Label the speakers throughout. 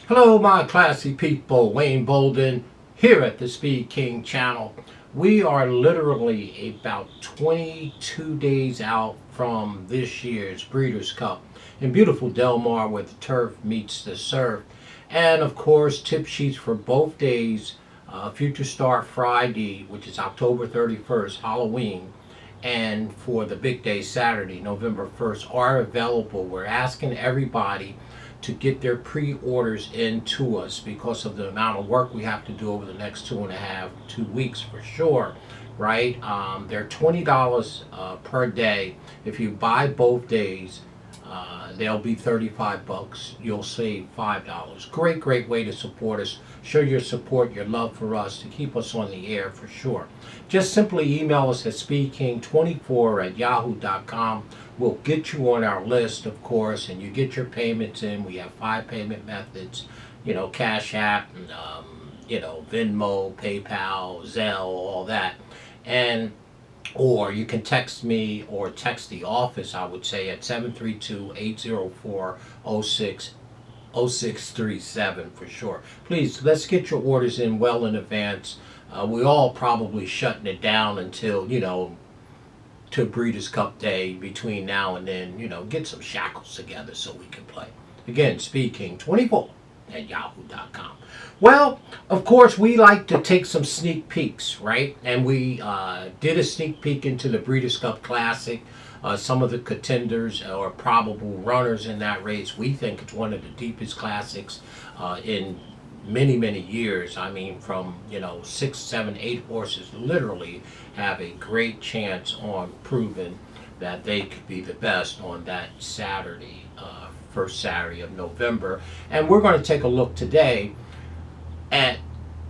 Speaker 1: Hello, my classy people. Wayne Bolden here at the Speed King channel. We are literally about 22 days out from this year's Breeders' Cup in beautiful Del Mar, where the turf meets the surf. And of course, tip sheets for both days, Future Start Friday, which is October 31st, Halloween, and for the big day Saturday, November 1st, are available. We're asking everybody to get their pre-orders into us because of the amount of work we have to do over the next 2 weeks for sure, right? They're $20 per day. If you buy both days, they'll be 35 bucks. You'll save $5. Great way to support us. Show your support, your love for us, to keep us on the air for sure. Just simply email us at speedking24@yahoo.com. We'll get you on our list, of course, and you get your payments in. We have 5 payment methods, Cash App, and, Venmo, PayPal, Zelle, all that. Or you can text me or text the office, I would say, at 732-804-0637 for sure. Please, let's get your orders in well in advance. We all probably shutting it down until, to Breeders' Cup Day between now and then. Get some shackles together so we can play. Again, SpeedKing24@yahoo.com. Well, of course, we like to take some sneak peeks, right? And we did a sneak peek into the Breeders' Cup Classic. Some of the contenders or probable runners in that race. We think it's one of the deepest classics in many years. I mean, from 6, 7, 8 horses literally have a great chance on proving that they could be the best on that Saturday, first Saturday of November. And we're going to take a look today at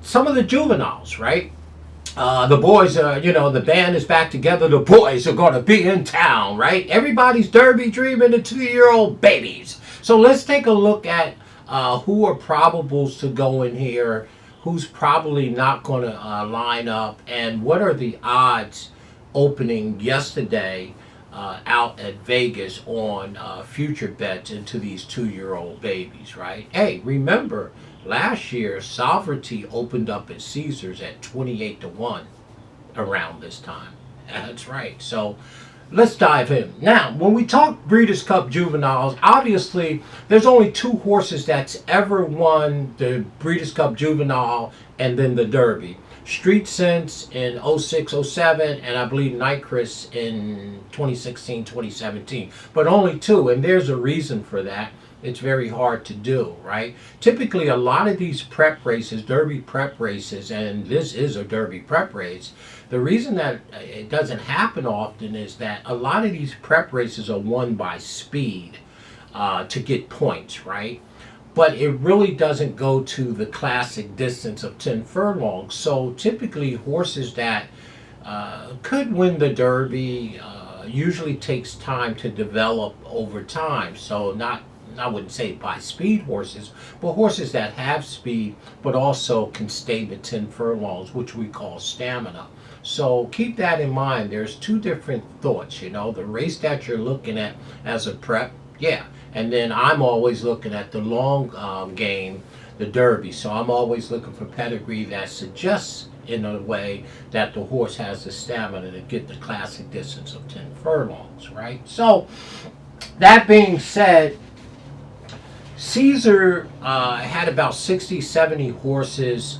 Speaker 1: some of the juveniles, right? The boys are, the band is back together. The boys are going to be in town, right? Everybody's derby dreaming, the 2-year-old babies. So let's take a look at who are probables to go in here, who's probably not going to line up, and what are the odds opening yesterday out at Vegas on future bets into these 2-year-old babies, right? Hey, remember, last year, Sovereignty opened up at Caesars at 28-1 around this time. That's right. So let's dive in. Now, when we talk Breeders' Cup juveniles, obviously, there's only 2 horses that's ever won the Breeders' Cup juvenile and then the Derby. Street Sense in 06-07, and I believe Nyquist in 2016-2017. But only 2, and there's a reason for that. It's very hard to do, right? Typically, a lot of these prep races, Derby prep races, and this is a Derby prep race, the reason that it doesn't happen often is that a lot of these prep races are won by speed to get points, right? But it really doesn't go to the classic distance of 10 furlongs. So typically, horses that could win the Derby usually takes time to develop over time. So I wouldn't say by speed horses, but horses that have speed but also can stay the 10 furlongs, which we call stamina. So keep that in mind. There's 2 different thoughts, the race that you're looking at as a prep, yeah. And then I'm always looking at the long game, the Derby. So I'm always looking for pedigree that suggests in a way that the horse has the stamina to get the classic distance of 10 furlongs, right? So that being said, Caesar had about 60, 70 horses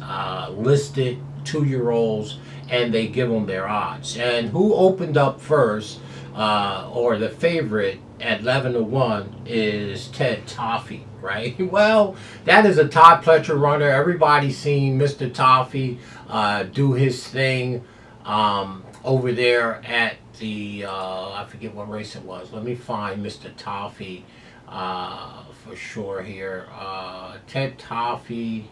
Speaker 1: listed, 2-year-olds, and they give them their odds. And who opened up first, or the favorite at 11-1, is Ted Toffee, right? Well, that is a Todd Pletcher runner. Everybody's seen Mr. Toffee do his thing over there at the, I forget what race it was. Let me find Mr. Toffee for sure here. Ted Toffee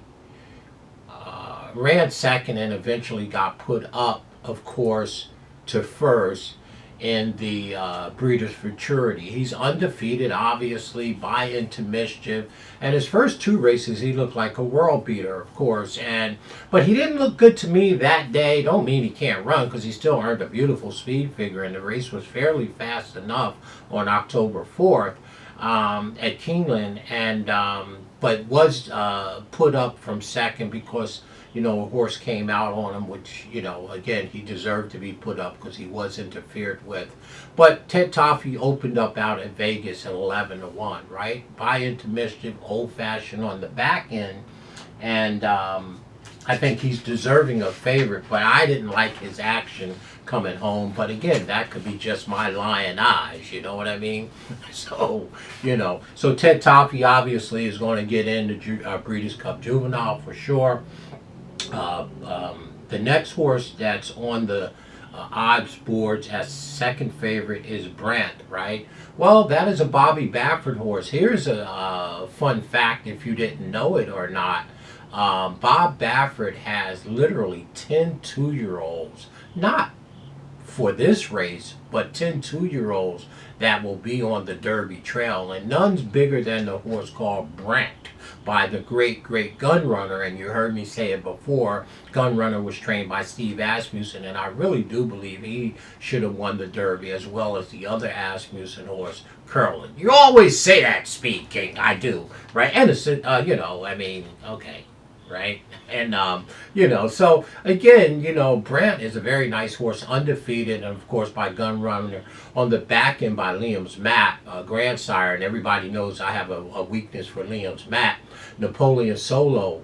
Speaker 1: ran second and eventually got put up, of course, to first in the Breeders' Futurity. He's undefeated, obviously, by Into Mischief. And his first 2 races, he looked like a world beater, of course. But he didn't look good to me that day. Don't mean he can't run, because he still earned a beautiful speed figure, and the race was fairly fast enough on October 4th at Keeneland. And but was put up from second because a horse came out on him, which again he deserved to be put up because he was interfered with. But Ted Toffee opened up out at Vegas at 11-1, right? Buy into mischief, old fashioned on the back end, and I think he's deserving of favorite. But I didn't like his action coming home. But again, that could be just my lion eyes. You know what I mean? So so Ted Toffee obviously is going to get into Breeders' Cup Juvenile for sure. The next horse that's on the odds boards as second favorite is Brant, right? Well, that is a Bobby Baffert horse. Here's a fun fact if you didn't know it or not. Bob Baffert has literally 10 two-year-olds, not for this race, but 10 two-year-olds that will be on the Derby Trail, and none's bigger than the horse called Brant by the great Gun Runner. And you heard me say it before, Gun Runner was trained by Steve Asmussen, and I really do believe he should have won the Derby as well as the other Asmussen horse, Curlin. You always say that, Speed King. I do, right? And it's okay, right? And so again, Brant is a very nice horse, undefeated, and of course by Gun Runner on the back end by Liam's Matt, grandsire, and everybody knows I have a weakness for Liam's Matt. Napoleon Solo,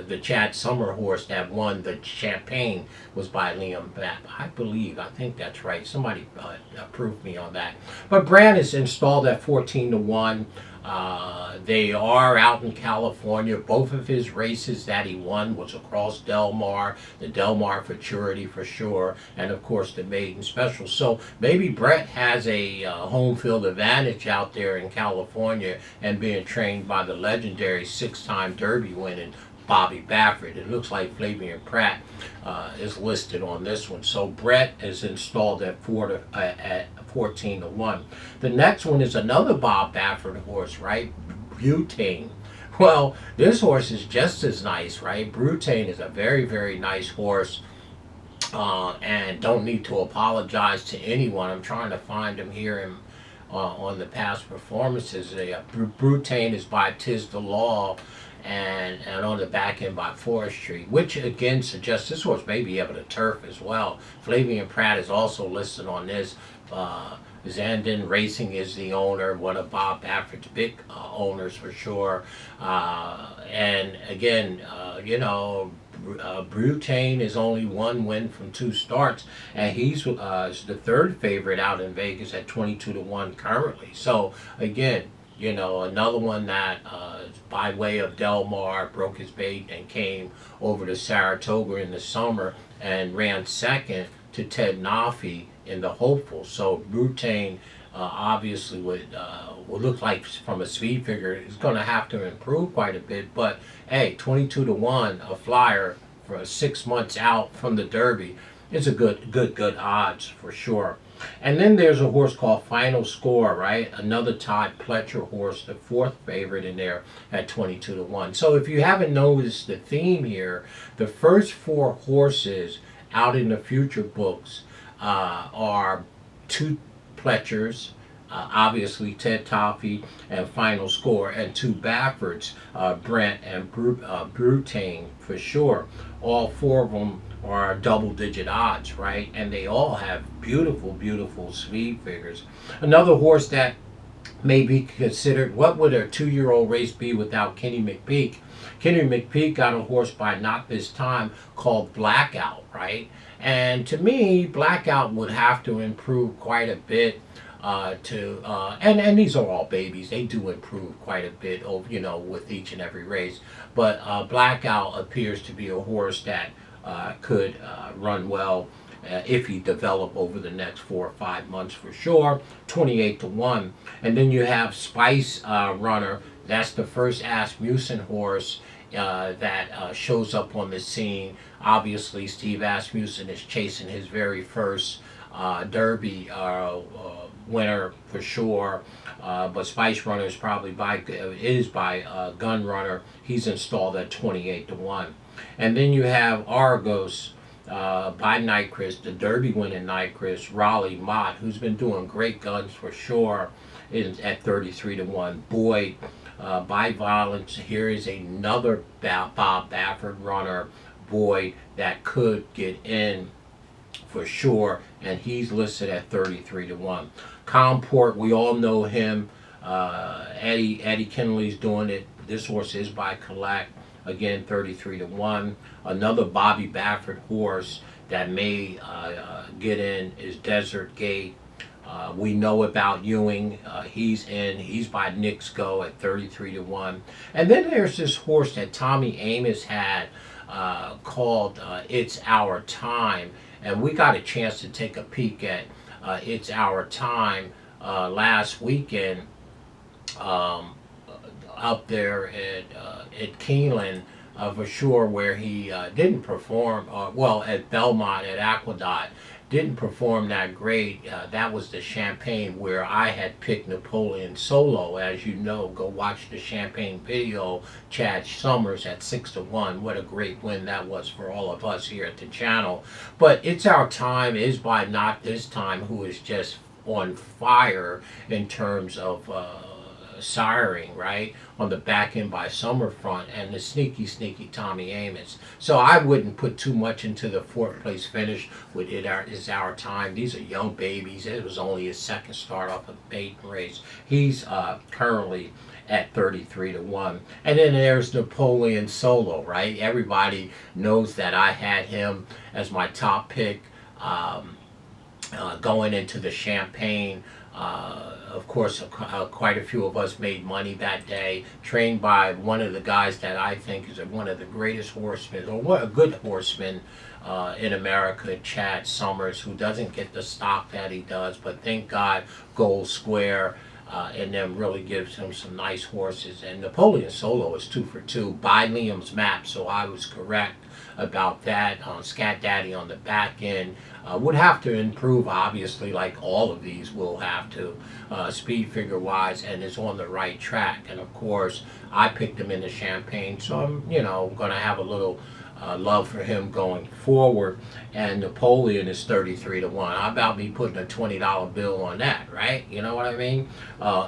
Speaker 1: the Chad Summer horse that won the Champagne, was by Liam Matt. I think that's right. Somebody approved me on that. But Brant is installed at 14-1. They are out in California. Both of his races that he won was across Del Mar, the Del Mar Futurity for sure, and of course the Maiden Special. So maybe Brett has a home field advantage out there in California and being trained by the legendary six-time Derby winning Bobby Baffert. It looks like Flavien Prat is listed on this one. So Brett is installed at 14-1. The next one is another Bob Baffert horse, right? Butane. Well, this horse is just as nice, right? Butane is a very, very nice horse. And don't need to apologize to anyone. I'm trying to find him here on the past performances. Butane is by Tis the Law, and on the back end by Forestry, which again suggests this horse may be able to turf as well. Flavien Prat is also listed on this. Zandon Racing is the owner, one of Bob Baffert's big owners for sure. And again, Butane is only one win from 2 starts, and he's the third favorite out in Vegas at 22-1 currently. So again, another one that by way of Del Mar broke his bait and came over to Saratoga in the summer and ran second to Ted Naffy in the Hopeful. So Butane obviously would look like from a speed figure is going to have to improve quite a bit. But hey, 22-1, a flyer for 6 months out from the Derby, is a good odds for sure. And then there's a horse called Final Score, right? Another Todd Pletcher horse, the fourth favorite in there at 22-1. So if you haven't noticed the theme here, the first 4 horses out in the future books are 2 Pletchers, obviously Ted Toffee and Final Score, and 2 Bafferts, Brent and Butane for sure. All 4 of them are double-digit odds, right? And they all have beautiful speed figures. Another horse that may be considered, what would a 2-year-old race be without Kenny McPeek? Kenny McPeek got a horse by Not This Time called Blackout, right? And to me, Blackout would have to improve quite a bit and these are all babies. They do improve quite a bit over, with each and every race. But Blackout appears to be a horse that could run well if he develop over the next 4 or 5 months for sure. 28-1. And then you have Spice Runner. That's the first Asmussen horse that shows up on the scene. Obviously, Steve Asmussen is chasing his very first Derby winner for sure. But Spice Runner is probably by Gun Runner. He's installed at 28-1. And then you have Argos by Nyquist, the Derby winning Nyquist, Raleigh Mott, who's been doing great guns for sure, is at 33-1. Boyd by violence. Here is another Bob Baffert runner, boy, that could get in for sure, and he's listed at 33-1. Comport, we all know him. Eddie Kinley's doing it. This horse is by Collect, again 33-1. Another Bobby Baffert horse that may get in is Desert Gate. We know about Ewing. He's in. He's by Knicks Go at 33-1. And then there's this horse that Tommy Amos had called It's Our Time. And we got a chance to take a peek at It's Our Time last weekend up there at Keeneland for sure, where he didn't perform, well, at Belmont, at Aqueduct, didn't perform that great. That was the Champagne where I had picked Napoleon Solo. As you know, go watch the Champagne video. Chad Summers at 6-1. What a great win that was for all of us here at the channel. But It's Our Time is by Not This Time, who is just on fire in terms of siring, right, on the back end by Summerfront, and the sneaky Tommy Amos. So I wouldn't put too much into the fourth place finish with It's Our Time. These are young babies. It was only his second start off of the maiden race. He's currently at 33-1. And then there's Napoleon Solo, right? Everybody knows that I had him as my top pick going into the Champagne. Of course, quite a few of us made money that day, trained by one of the guys that I think is one of the greatest horsemen, or what a good horseman in America, Chad Summers, who doesn't get the stock that he does, but thank God Gold Square and then really gives him some nice horses. And Napoleon Solo is 2 for 2 by Liam's Map, so I was correct about that. Scat Daddy on the back end would have to improve, obviously, like all of these will have to, speed figure wise, and is on the right track. And of course, I picked him in the Champagne, so I'm, going to have a little love for him going forward. And Napoleon is 33-1. How about me putting a $20 bill on that, right? You know what I mean?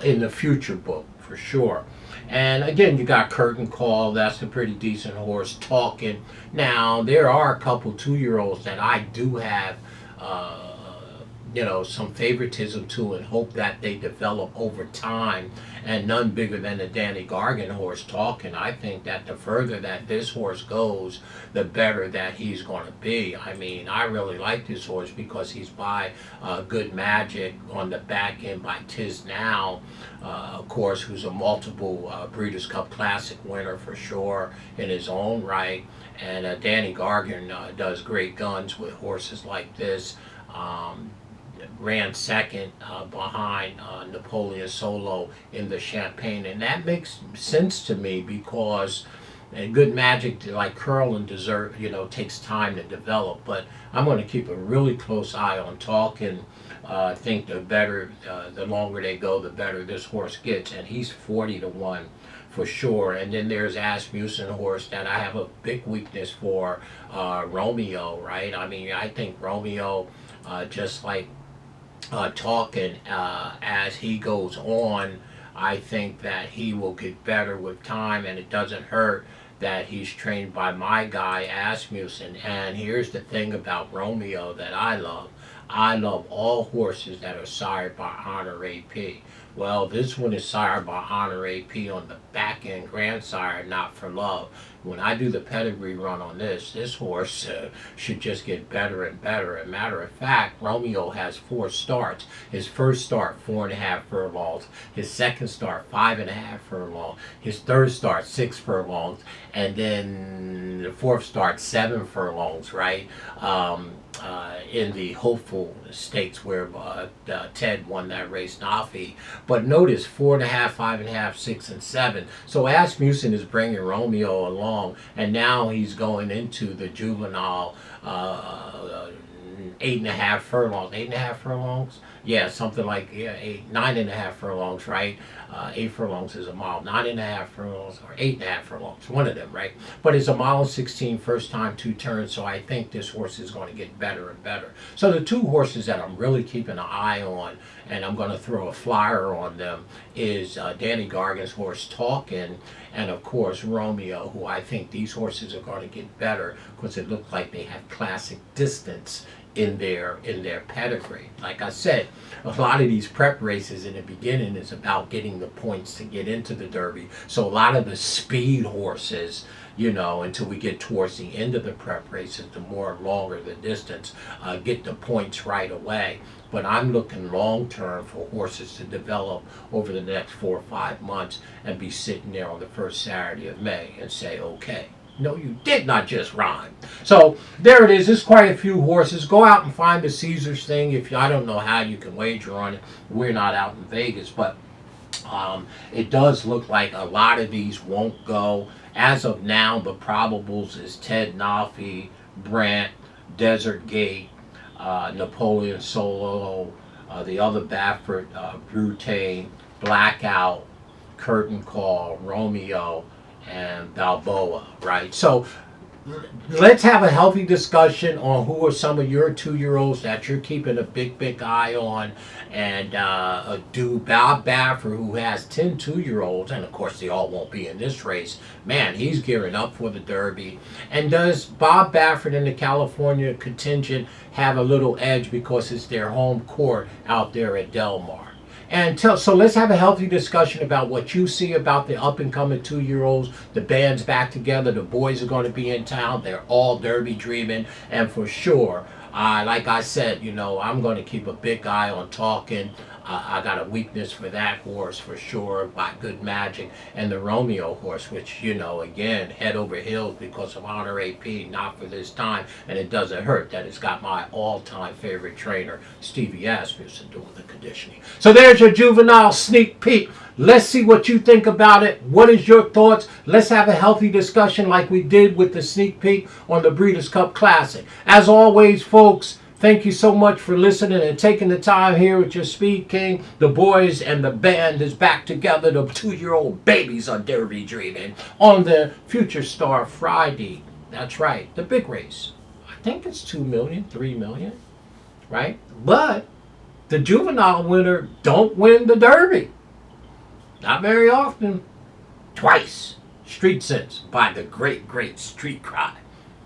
Speaker 1: In the future book, for sure. And again, you got Curtain Call. That's a pretty decent horse. Talking. Now, there are a couple 2-year-olds that I do have, some favoritism to, and hope that they develop over time. And none bigger than the Danny Gargan horse, Talking. I think that the further that this horse goes, the better that he's going to be. I mean, I really like this horse because he's by Good Magic on the back end by Tiz Now, of course, who's a multiple Breeders' Cup Classic winner for sure in his own right. And Danny Gargan does great guns with horses like this. Ran second behind Napoleon Solo in the Champagne, and that makes sense to me because Good Magic, like Curl and Dessert, takes time to develop. But I'm going to keep a really close eye on Talking. I think the better, the longer they go, the better this horse gets, and he's 40-1 for sure. And then there's Asmussen horse that I have a big weakness for, Romeo, right? I mean, I think Romeo, just like Talking, as he goes on, I think that he will get better with time, and it doesn't hurt that he's trained by my guy Asmussen. And here's the thing about Romeo that I love. I love all horses that are sired by Honor AP. Well, this one is sired by Honor AP on the back end, grandsire, Not for Love. When I do the pedigree run on this horse should just get better and better. As a matter of fact, Romeo has 4 starts. His first start, 4.5 furlongs. His second start, 5.5 furlongs. His third start, 6 furlongs. And then the fourth start, 7 furlongs, right? In the Hopeful Stakes where Ted won that race, Nafi. But notice 4.5, 5.5, 6, and 7. So Asmussen is bringing Romeo along, and now he's going into the Juvenile 8.5 furlongs. 8.5 furlongs? Yeah, something like, yeah, 9.5 furlongs, right? 8 furlongs is a mile. 9.5 furlongs or 8.5 furlongs, one of them, right? But it's a mile 16, first time 2 turns, so I think this horse is going to get better and better. So the 2 horses that I'm really keeping an eye on, and I'm going to throw a flyer on them, is Danny Gargan's horse Talkin', and of course Romeo, who I think these horses are going to get better because it looks like they have classic distance in their pedigree. Like I said, a lot of these prep races in the beginning is about getting the points to get into the Derby. So a lot of the speed horses, until we get towards the end of the prep races, the more longer the distance, get the points right away. But I'm looking long term for horses to develop over the next 4 or 5 months and be sitting there on the first Saturday of May and say, okay, no, you did not just rhyme. So there it is. There's quite a few horses. Go out and find the Caesars thing. I don't know how you can wager on it. We're not out in Vegas, but it does look like a lot of these won't go. As of now, the probables is Ted Nafi, Brant, Desert Gate, Napoleon Solo, the other Baffert, Brutane, Blackout, Curtain Call, Romeo, and Balboa, right? So let's have a healthy discussion on who are some of your 2-year-olds that you're keeping a big eye on, and do Bob Baffert, who has 10 2-year-olds, and of course they all won't be in this race. Man, he's gearing up for the Derby. And does Bob Baffert and the California contingent have a little edge because it's their home court out there at Del Mar? So let's have a healthy discussion about what you see about the up-and-coming 2-year-olds. The band's back together. The boys are going to be in town. They're all Derby dreaming. And for sure, like I said, I'm going to keep a big eye on Talkin'. I got a weakness for that horse for sure, by Good Magic, and the Romeo horse, which, again, head over heels because of Honor AP, not for this time. And it doesn't hurt that it's got my all-time favorite trainer, Stevie Asmussen, doing the conditioning. So there's your Juvenile sneak peek. Let's see what you think about it. What is your thoughts? Let's have a healthy discussion like we did with the sneak peek on the Breeders' Cup Classic. As always, folks, thank you so much for listening and taking the time here with your Speed King. The boys and the band is back together. The 2-year-old babies are Derby dreaming on the Future Star Friday. That's right, the big race. I think it's 2 million, 3 million, right? But the juvenile winner don't win the Derby. Not very often. Twice. Street Sense by the great Street Cry.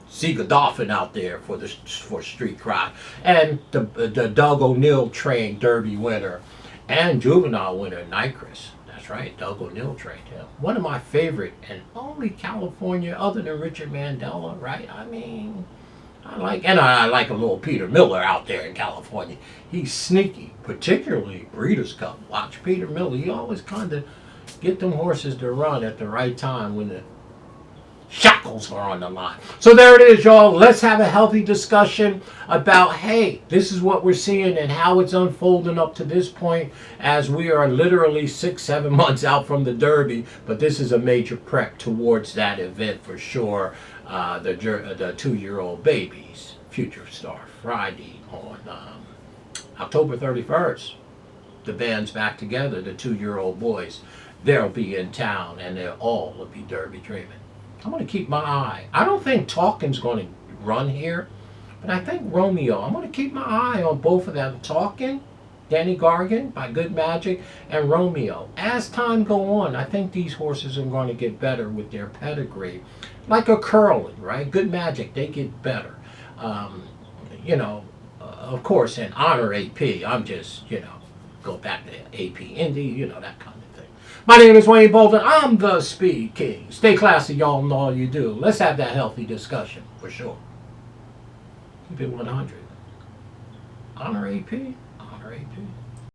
Speaker 1: See Godolphin out there for Street Cry. And the Doug O'Neill trained Derby winner and juvenile winner, Nyquist. That's right, Doug O'Neill trained him. One of my favorite and only California other than Richard Mandela, right? I mean, I like a little Peter Miller out there in California. He's sneaky, particularly Breeders' Cup. Watch Peter Miller. He always kind of get them horses to run at the right time when the shackles are on the line. So there it is, y'all. Let's have a healthy discussion about, hey, this is what we're seeing and how it's unfolding up to this point, as we are literally 6-7 months out from the Derby. But this is a major prep towards that event for sure. The 2-year-old babies, Future Star Friday on October 31st. The band's back together, the 2-year-old boys. They'll be in town and they'll all will be Derby dreaming. I'm going to keep my eye. I don't think Talkin's going to run here, but I think Romeo. I'm going to keep my eye on both of them. Talkin', Danny Gargan by Good Magic, and Romeo. As time go on, I think these horses are going to get better with their pedigree. Like a Curlin, right? Good Magic, they get better. Of course, in Honor AP, I'm just, go back to AP Indy, that kind of thing. My name is Wayne Bolton. I'm the Speed King. Stay classy, y'all, and all you do. Let's have that healthy discussion, for sure. Keep it 100. Honor AP. Honor AP.